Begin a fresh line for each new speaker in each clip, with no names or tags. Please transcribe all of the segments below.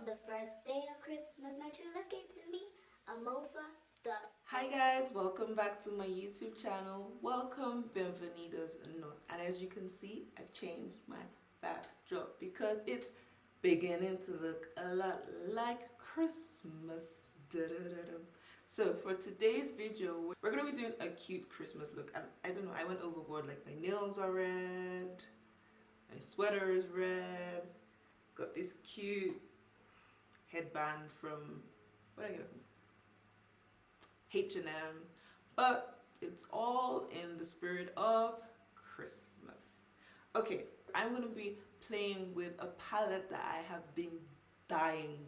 On the first day of Christmas, my true love gave to me Amofa.o.
Hi guys, welcome back to my YouTube channel. Welcome, bienvenidos. No, and as you can see, I've changed my backdrop because it's beginning to look a lot like Christmas. So for today's video, we're gonna be doing a cute Christmas look. I don't know, I went overboard. Like my nails are red, my sweater is red, got this cute headband from, where did I get it from? H&M, but it's all in the spirit of Christmas. Okay, I'm gonna be playing with a palette that I have been dying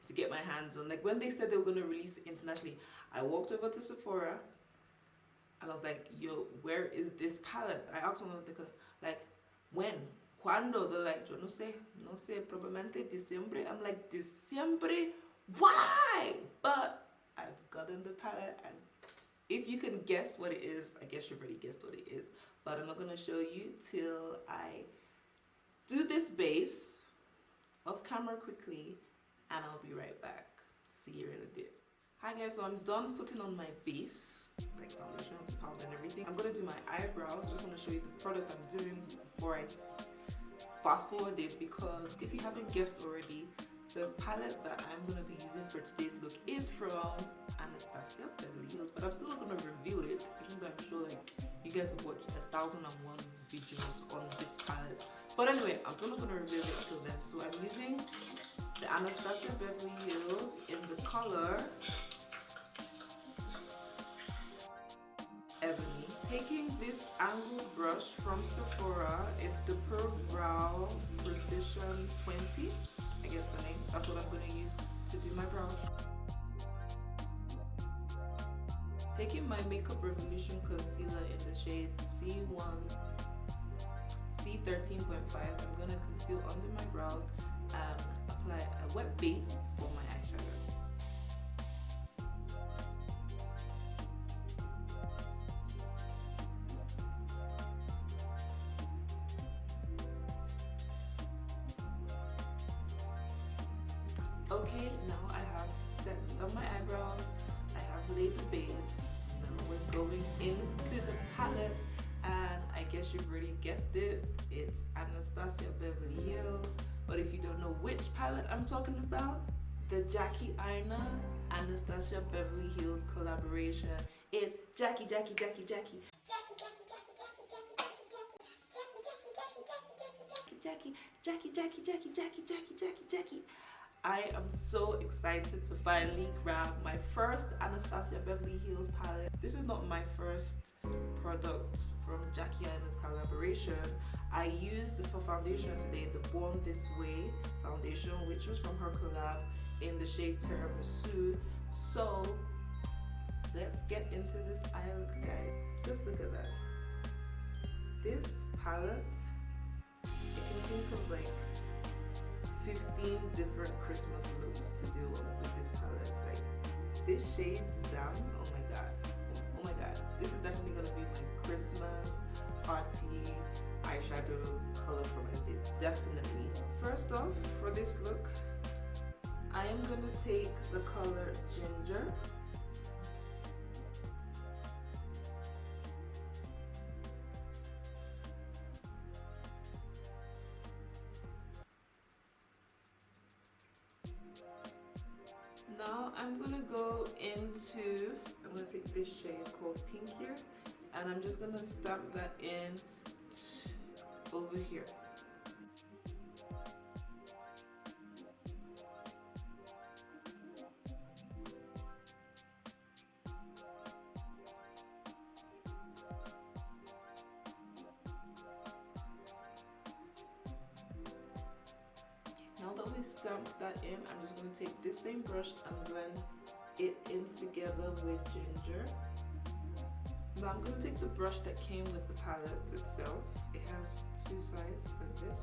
to get my hands on. Like when they said they were gonna release it internationally, I walked over to Sephora and I was like, yo, where is this palette? I asked one of them, like, when? Cuando? They're like, yo no sé, probablemente diciembre. I'm like, diciembre? Why? But I've gotten the palette, and if you can guess what it is, I guess you've already guessed what it is, but I'm not going to show you till I do this base off camera quickly, and I'll be right back. See you in a bit. Hi guys, so I'm done putting on my base, like foundation, powder and everything. I'm going to do my eyebrows. Just want to show you the product I'm doing before I fast forward it, because if you haven't guessed already, the palette that I'm going to be using for today's look is from Anastasia Beverly, but I'm still not going to reveal it, even though I'm sure like you guys have watched 1001 videos on this palette. But anyway, I'm still not going to reveal it till then. So I'm using the Anastasia Beverly Hills in the color Ebony. Taking this angled brush from Sephora, it's the Pearl Brow Precision 20. I guess the name. That's what I'm going to use to do my brows. Taking my Makeup Revolution concealer in the shade C13.5, I'm going to conceal under my brows and apply a wet base for my eyeshadow. Okay, now I have set up my eyebrows, I have laid the base. Now we're going into the palette, and I guess you've already guessed it, it's Anastasia Beverly Hills. But if you don't know which palette I'm talking about, the Jackie Aina Anastasia Beverly Hills collaboration. It's Jackie. I am so excited to finally grab my first Anastasia Beverly Hills palette. This is not my first product from Jackie Aina's collaboration. I used for foundation today the Born This Way foundation, which was from her collab in the shade Tiramisu. So let's get into this eye look, guys. Just look at that. This palette, you can think of like 15 different Christmas looks to do with this palette. Like this shade Zam, oh my god, this is definitely gonna be my Christmas party eyeshadow color for my lids, definitely. First off, for this look, I am gonna take the color Ginger. Now I'm gonna take this shade called Pink here, and I'm just gonna stamp that in over here. Now that we stamped that in, I'm just going to take this same brush and blend it in together with Ginger. Now I'm going to take the brush that came with the palette itself. It has two sides like this.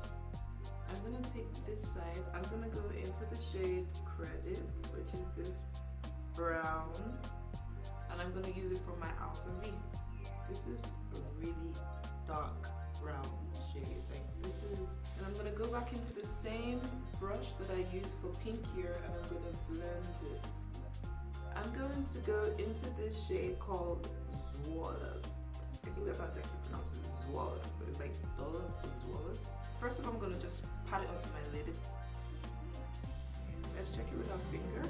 I'm going to take this side. I'm going to go into the shade Credit, which is this brown, and I'm going to use it for my outer V. This is a really dark brown shade. Like this is, and I'm going to go back into the same brush that I use for pinkier and I'm going to blend it. I'm going to go into this shade called Zwollas. I think that's how I pronounce it, Zwollas. So it's like dollars for Zwollas. First of all, I'm going to just pat it onto my lid. Let's check it with our finger.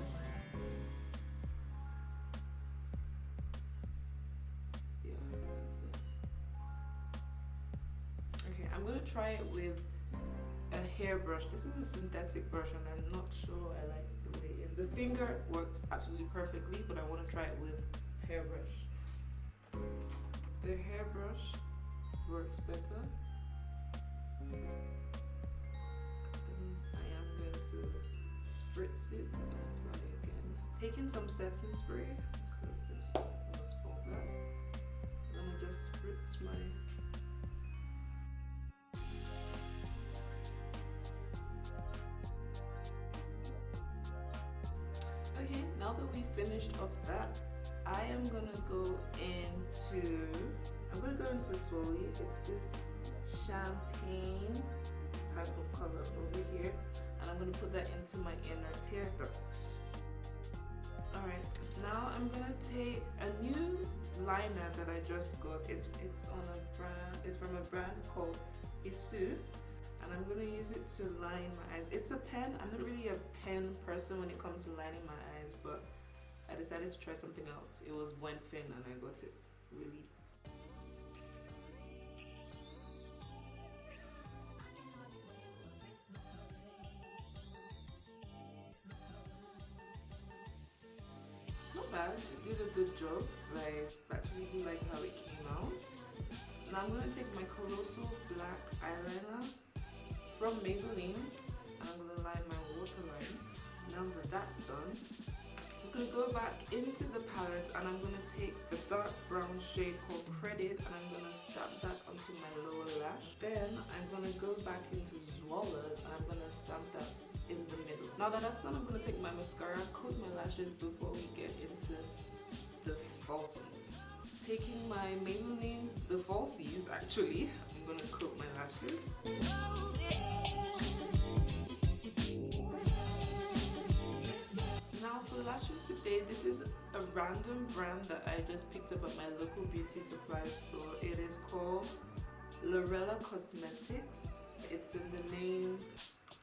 Yeah, that's it. Okay, I'm going to try it with a hairbrush. This is a synthetic brush and I'm not sure I like the way it is. The finger works absolutely perfectly, but I want to try it with hairbrush. The hairbrush works better. I am going to spritz it and apply again. Taking some setting spray, because small black. And I'm gonna just spritz my. Okay, now that we finished off that, I am gonna go into. I'm gonna go into Swolly. It's this champagne type of color over here, and I'm gonna put that into my inner tear ducts. Alright, now I'm gonna take a new liner that I just got. It's on a brand. It's from a brand called Isu, and I'm gonna use it to line my eyes. It's a pen. I'm not really a pen person when it comes to lining my eyes, but I decided to try something else. It was went thin, and I got it really. Not bad, it did a good job. I actually do like how it came out. Now I'm going to take my Colossal Black Eyeliner from Maybelline and I'm going to line my waterline. Now that that's done, I'm going to go back into the palette and I'm going to take the dark brown shade called Credit and I'm going to stamp that onto my lower lash. Then I'm going to go back into Zwollas and I'm going to stamp that in the middle. Now that that's done, I'm going to take my mascara, coat my lashes before we get into the falsies. Taking my Maybelline, the falsies actually, I'm going to coat my lashes. Now for lashes today, this is a random brand that I just picked up at my local beauty supply store. It is called Lorella Cosmetics. It's in the name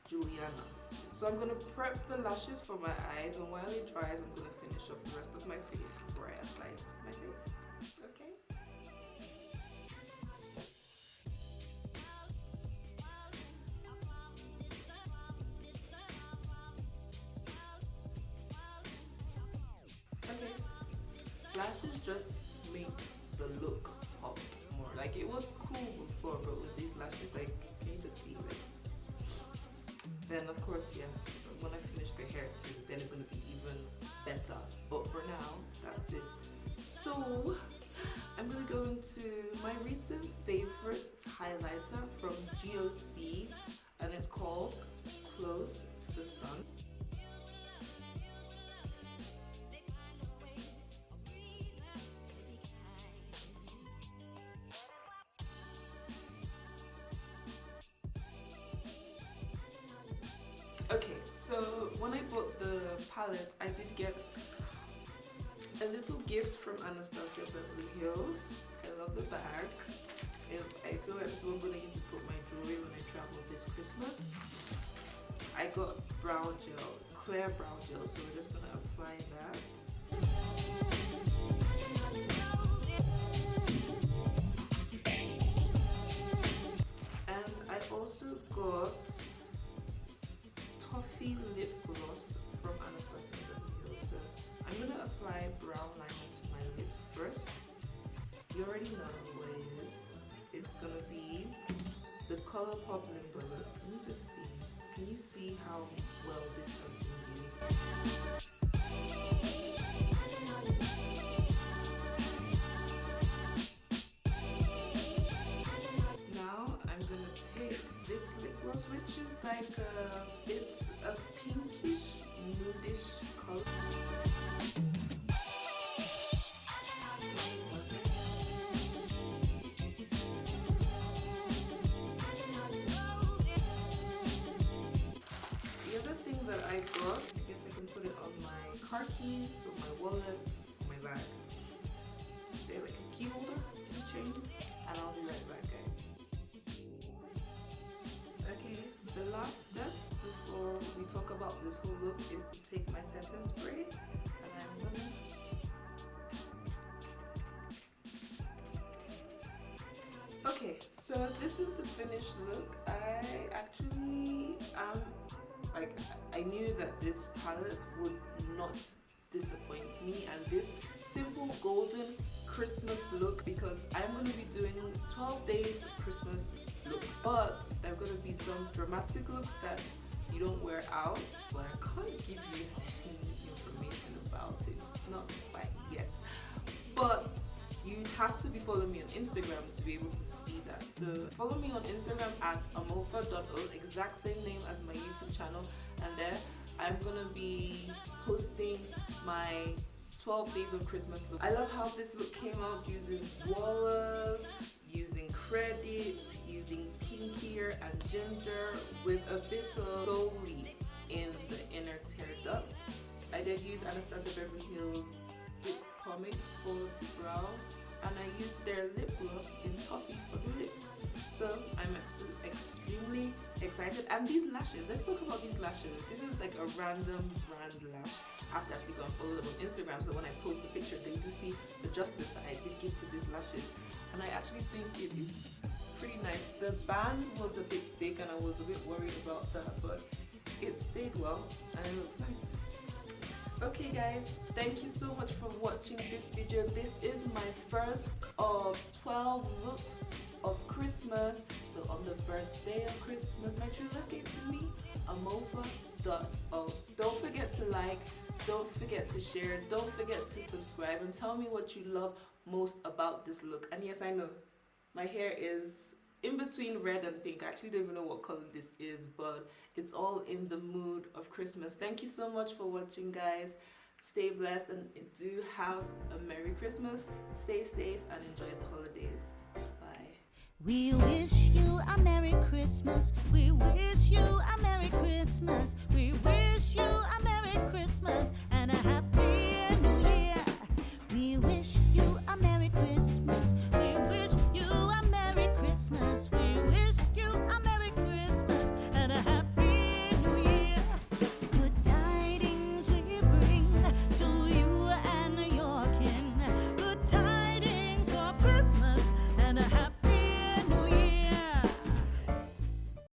Juliana. So I'm going to prep the lashes for my eyes, and while it dries I'm going to finish off the rest of my face before I apply it to my face. Okay? Okay. Lashes just make the look pop more. Like it was cool before, but with these lashes, like you just see like. Then of course, yeah, when I finish the hair too, then it's gonna be even better. But for now, that's it. So I'm gonna go into my recent favorite highlighter from GOC, and it's called Close to the Sun. Okay, so when I bought the palette, I did get a little gift from Anastasia Beverly Hills. I love the bag. I feel like this is what I'm going to use to put my jewelry when I travel this Christmas. I got brow gel, clear brow gel, so we're just going to apply that. And I also got Toffee lip gloss from Anastasia Beverly Hills. So I'm gonna apply brown liner to my lips first. You already know what it is. It's gonna be the ColourPop lip balm. Let me just see. Can you see how well this has been used? Now I'm gonna take this lip gloss, which is like it's a pinkish, nudish color. The other thing that I got. I guess I can put it on my car keys, or my wallet, or my bag. They're like a key holder, keychain, and I'll be right back, guys. Okay, the last step before we talk about this whole look is to take my setting spray, and I'm gonna okay, so this is the finished look. I actually like, I knew that this palette would not disappoint me, and this simple golden Christmas look, because I'm going to be doing 12 days of Christmas looks, but there are going to be some dramatic looks that you don't wear out, but I can't give you any information about it, not quite yet, but you have to be following me on Instagram to be able to see that. So follow me on Instagram at Amofa.o, exact same name as my YouTube channel, and there I'm gonna be posting my 12 days of Christmas look. I love how this look came out, using swallows, using credit, using pink here and ginger, with a bit of gold in the inner tear duct. I did use Anastasia Beverly lip pomade for the brows, and I used their lip gloss in Toffee for the lips. So I'm extremely excited. And these lashes, let's talk about these lashes. This is like a random brand lash. I have to actually go and follow them on Instagram, so when I post the picture they do see the justice that I did give to these lashes, and I actually think it is pretty nice. The band was a bit thick and I was a bit worried about that, but it stayed well and it looks nice. Okay guys, thank you so much for watching this video. This is my first of 12 looks of Christmas. So on the first day of Christmas, my true love gave to me, Amofa.o. Don't forget to like, don't forget to share, don't forget to subscribe, and tell me what you love most about this look. And yes, I know my hair is in between red and pink. I actually don't even know what color this is, but it's all in the mood of Christmas. Thank you so much for watching, guys. Stay blessed and do have a Merry Christmas. Stay safe and enjoy the holidays. Bye.
We wish you a Merry Christmas. We wish you a Merry Christmas.